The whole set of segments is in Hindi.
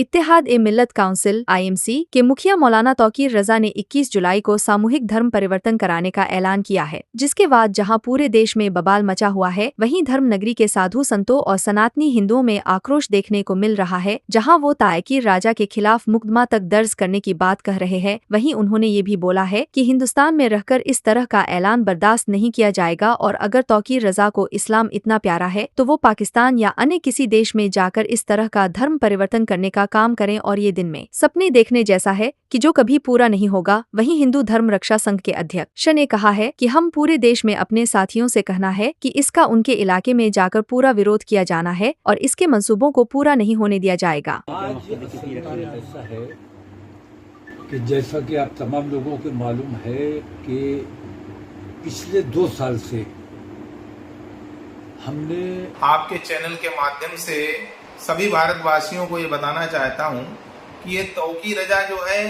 इत्तेहाद-ए-मिल्लत काउंसिल (IMC) के मुखिया मौलाना तौकीर रजा ने 21 जुलाई को सामूहिक धर्म परिवर्तन कराने का ऐलान किया है, जिसके बाद जहां पूरे देश में बवाल मचा हुआ है, वहीं धर्म नगरी के साधु संतों और सनातनी हिंदुओं में आक्रोश देखने को मिल रहा है। जहां वो तौकीर राजा के खिलाफ मुकदमा तक दर्ज करने की बात कह रहे हैं, वहीं उन्होंने ये भी बोला है कि हिंदुस्तान में रहकर इस तरह का ऐलान बर्दाश्त नहीं किया जाएगा और अगर तौकीर रजा को इस्लाम इतना प्यारा है तो वो पाकिस्तान या अन्य किसी देश में जाकर इस तरह का धर्म परिवर्तन करने का काम करें और ये दिन में सपने देखने जैसा है कि जो कभी पूरा नहीं होगा। वहीं हिंदू धर्म रक्षा संघ के अध्यक्ष ने कहा है कि हम पूरे देश में अपने साथियों से कहना है कि इसका उनके इलाके में जाकर पूरा विरोध किया जाना है और इसके मंसूबों को पूरा नहीं होने दिया जाएगा। ऐसा है कि जैसा कि आप तमाम लोगों को मालूम है कि पिछले 2 साल से हमने आपके चैनल के माध्यम से सभी भारतवासियों को ये बताना चाहता हूँ कि ये तौकीर रजा जो है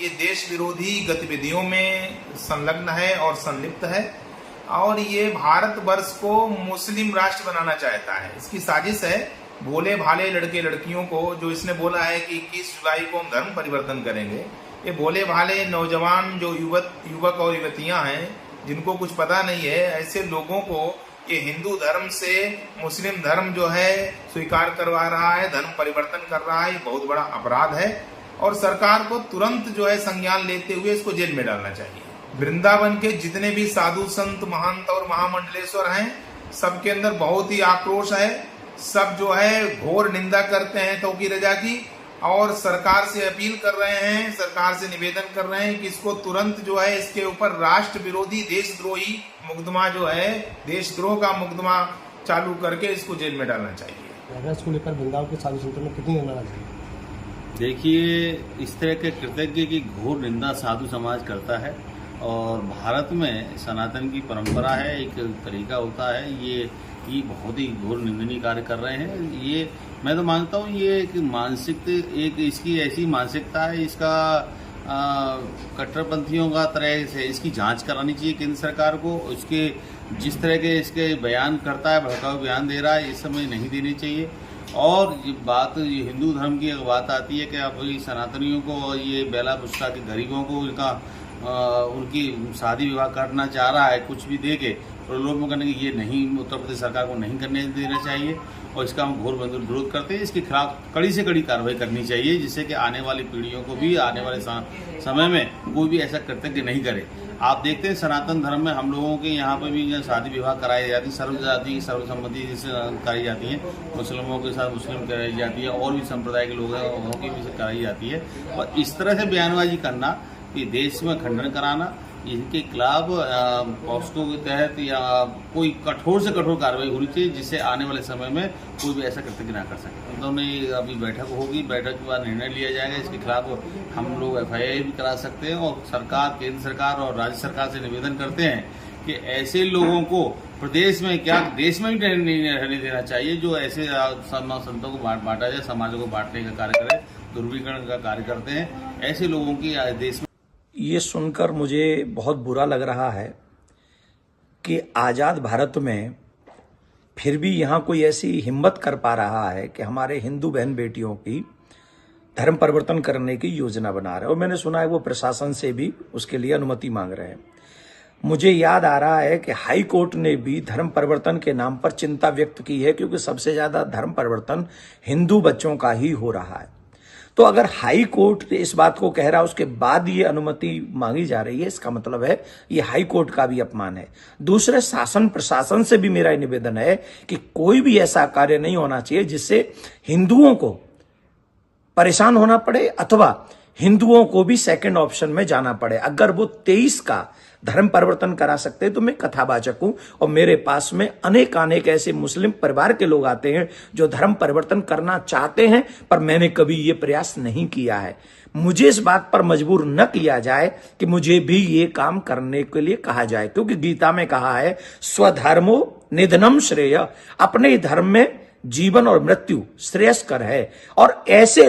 ये देश विरोधी गतिविधियों में संलग्न है और संलिप्त है और ये भारतवर्ष को मुस्लिम राष्ट्र बनाना चाहता है। इसकी साजिश है भोले भाले लड़के लड़कियों को, जो इसने बोला है कि 21 जुलाई को हम धर्म परिवर्तन करेंगे। ये भोले भाले नौजवान जो युवक और युवतियां हैं जिनको कुछ पता नहीं है, ऐसे लोगों को ये हिंदू धर्म से मुस्लिम धर्म जो है स्वीकार करवा रहा है, धर्म परिवर्तन कर रहा है। ये बहुत बड़ा अपराध है और सरकार को तुरंत जो है संज्ञान लेते हुए इसको जेल में डालना चाहिए। वृंदावन के जितने भी साधु संत महंत और महामंडलेश्वर हैं, सबके अंदर बहुत ही आक्रोश है। सब जो है घोर निंदा करते हैं तौकीर रजा की और सरकार से अपील कर रहे हैं, सरकार से निवेदन कर रहे हैं कि इसको तुरंत जो है इसके ऊपर राष्ट्र विरोधी देशद्रोही मुकदमा जो है देशद्रोह का मुकदमा चालू करके इसको जेल में डालना चाहिए। इसको लेकर वृंदावन के साधु संतों में कितनी नाराजगी? देखिए, इस तरह के कृतज्ञ की घोर निंदा साधु समाज करता है और भारत में सनातन की परंपरा है, एक तरीका होता है, ये बहुत ही घोर निंदनीय कार्य कर रहे हैं। ये मैं तो मानता हूँ ये एक मानसिक एक इसकी ऐसी मानसिकता है, इसका कट्टरपंथियों का तरह से इसकी जांच करानी चाहिए केंद्र सरकार को। इसके जिस तरह के इसके बयान करता है, भड़काऊ बयान दे रहा है, इस समय नहीं देनी चाहिए। और ये हिंदू धर्म की एक बात आती है कि आप सनातनियों को ये बेला पुस्ता के गरीबों को उनकी शादी विवाह करना चाह रहा है कुछ भी दे के प्रलोभन करने की, ये नहीं, उत्तर प्रदेश सरकार को नहीं करने देना चाहिए और इसका हम घोर विरोध करते हैं। इसके खिलाफ कड़ी से कड़ी कार्रवाई करनी चाहिए जिससे कि आने वाली पीढ़ियों को भी आने वाले समय में कोई भी ऐसा कृतज्ञ नहीं करे। आप देखते हैं सनातन धर्म में हम लोगों के यहाँ पर भी शादी विवाह कराई जाती है, सर्वजाति सर्वसम्मति से कराई जाती है, मुस्लिमों के साथ मुस्लिम कराई जाती है और भी संप्रदाय के लोगों की भी कराई जाती है। और इस तरह से बयानबाजी करना कि देश में खंडन कराना, इनके खिलाफ पॉक्सो के तहत या कोई कठोर से कठोर कार्रवाई होनी चाहिए जिससे आने वाले समय में कोई भी ऐसा कृत्य ना कर सके। उन्होंने अभी बैठक होगी, बैठक के बाद निर्णय लिया जाएगा। इसके खिलाफ हम लोग FIR भी करा सकते हैं और सरकार, केंद्र सरकार और राज्य सरकार से निवेदन करते हैं कि ऐसे लोगों को प्रदेश में क्या देश में भी नहीं रहने देना चाहिए जो ऐसे संतों को बांटा जाए, समाजों को बांटने का कार्य करे, ध्रुवीकरण का कार्य करते हैं। ऐसे लोगों की देश में ये सुनकर मुझे बहुत बुरा लग रहा है कि आज़ाद भारत में फिर भी यहाँ कोई ऐसी हिम्मत कर पा रहा है कि हमारे हिंदू बहन बेटियों की धर्म परिवर्तन करने की योजना बना रहे हैं। और मैंने सुना है वो प्रशासन से भी उसके लिए अनुमति मांग रहे हैं। मुझे याद आ रहा है कि हाई कोर्ट ने भी धर्म परिवर्तन के नाम पर चिंता व्यक्त की है क्योंकि सबसे ज्यादा धर्म परिवर्तन हिंदू बच्चों का ही हो रहा है। तो अगर हाई कोर्ट इस बात को कह रहा है उसके बाद ये अनुमति मांगी जा रही है, इसका मतलब है ये हाई कोर्ट का भी अपमान है। दूसरे शासन प्रशासन से भी मेरा निवेदन है कि कोई भी ऐसा कार्य नहीं होना चाहिए जिससे हिंदुओं को परेशान होना पड़े अथवा हिंदुओं को भी सेकंड ऑप्शन में जाना पड़े। अगर वो 23 का धर्म परिवर्तन करा सकते हैं तो मैं कथावाचक हूं और मेरे पास में अनेक ऐसे मुस्लिम परिवार के लोग आते हैं जो धर्म परिवर्तन करना चाहते हैं, पर मैंने कभी ये प्रयास नहीं किया है। मुझे इस बात पर मजबूर न किया जाए कि मुझे भी ये काम करने के लिए कहा जाए, क्योंकि गीता में कहा है स्वधर्मो निधनम श्रेय, अपने धर्म में जीवन और मृत्यु श्रेयस्कर है। और ऐसे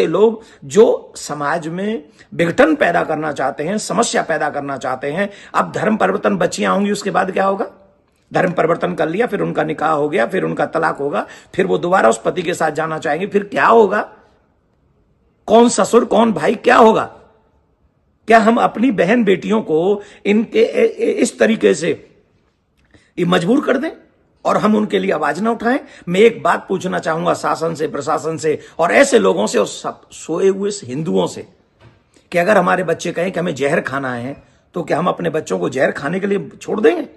लोग जो समाज में विघटन पैदा करना चाहते हैं, समस्या पैदा करना चाहते हैं। अब धर्म परिवर्तन बच्चियां होंगी, उसके बाद क्या होगा? धर्म परिवर्तन कर लिया, फिर उनका निकाह हो गया, फिर उनका तलाक होगा, फिर वो दोबारा उस पति के साथ जाना चाहेंगे, फिर क्या होगा? कौन ससुर कौन भाई क्या होगा? क्या हम अपनी बहन बेटियों को इनके इस तरीके से ये मजबूर कर दें और हम उनके लिए आवाज ना उठाएं? मैं एक बात पूछना चाहूंगा शासन से, प्रशासन से और ऐसे लोगों से और सब सोए हुए हिंदुओं से कि अगर हमारे बच्चे कहें कि हमें जहर खाना है तो क्या हम अपने बच्चों को जहर खाने के लिए छोड़ देंगे?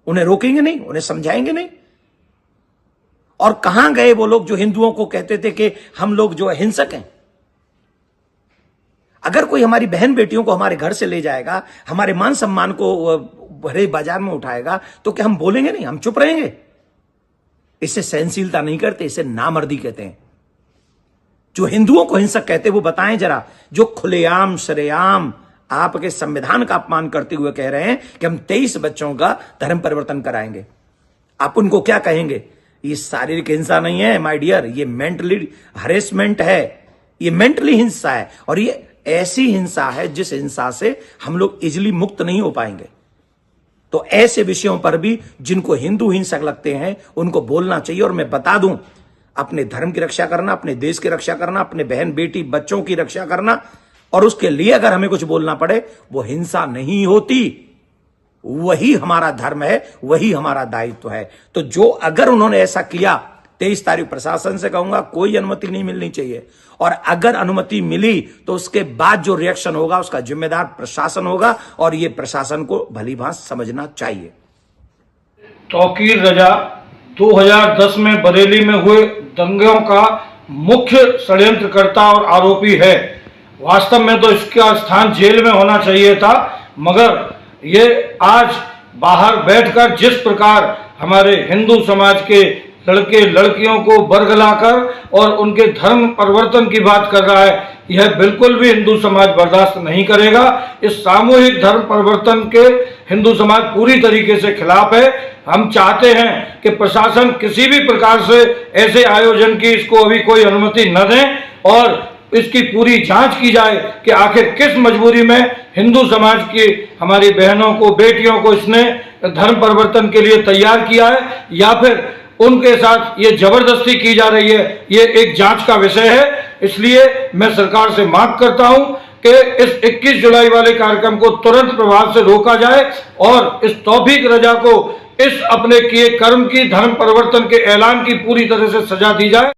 उन्हें रोकेंगे नहीं, उन्हें समझाएंगे नहीं? और कहां गए वो लोग जो हिंदुओं को कहते थे कि हम लोग जो हिंसक हैं? अगर कोई हमारी बहन बेटियों को हमारे घर से ले जाएगा, हमारे मान सम्मान को भरे बाजार में उठाएगा, तो क्या हम बोलेंगे नहीं? हम चुप रहेंगे? इसे सहनशीलता नहीं करते, इसे नामर्दी कहते हैं। जो हिंदुओं को हिंसक कहते वो बताएं जरा, जो खुलेआम सरेआम आपके संविधान का अपमान करते हुए कह रहे हैं कि हम 23 बच्चों का धर्म परिवर्तन कराएंगे, आप उनको क्या कहेंगे? ये शारीरिक हिंसा नहीं है माय डियर, ये मेंटली हरेसमेंट है, ये मेंटली हिंसा है और ये ऐसी हिंसा है जिस हिंसा से हम लोग इजिली मुक्त नहीं हो पाएंगे। तो ऐसे विषयों पर भी जिनको हिंदू हिंसक लगते हैं उनको बोलना चाहिए। और मैं बता दूं, अपने धर्म की रक्षा करना, अपने देश की रक्षा करना, अपने बहन बेटी बच्चों की रक्षा करना और उसके लिए अगर हमें कुछ बोलना पड़े वो हिंसा नहीं होती, वही हमारा धर्म है, वही हमारा दायित्व है। तो जो अगर उन्होंने ऐसा किया, 23 तारीख प्रशासन से कहूंगा कोई अनुमति नहीं मिलनी चाहिए और अगर अनुमति मिली तो उसके बाद जो रिएक्शन होगा उसका जिम्मेदार प्रशासन होगा और ये प्रशासन को भलीभांति समझना चाहिए। तौकीर रजा 2010 में बरेली में हुए दंगों का मुख्य षड्यंत्रकर्ता और आरोपी है। वास्तव में तो इसका स्थान जेल में होना चाहिए था, मगर ये आज बाहर बैठकर जिस प्रकार हमारे हिंदू समाज के लड़के लड़कियों को बरगलाकर और उनके धर्म परिवर्तन की बात कर रहा है, यह बिल्कुल भी हिंदू समाज बर्दाश्त नहीं करेगा। इस सामूहिक धर्म परिवर्तन के हिंदू समाज पूरी तरीके से खिलाफ है। हम चाहते हैं कि प्रशासन किसी भी प्रकार से ऐसे आयोजन की इसको अभी कोई अनुमति न दें और इसकी पूरी जांच की जाए कि आखिर किस मजबूरी में हिंदू समाज की हमारी बहनों को, बेटियों को इसने धर्म परिवर्तन के लिए तैयार किया है या फिर उनके साथ ये जबरदस्ती की जा रही है। ये एक जांच का विषय है। इसलिए मैं सरकार से मांग करता हूं कि इस 21 जुलाई वाले कार्यक्रम को तुरंत प्रभाव से रोका जाए और इस तौफीक रजा को इस अपने किए कर्म की, धर्म परिवर्तन के ऐलान की पूरी तरह से सजा दी जाए।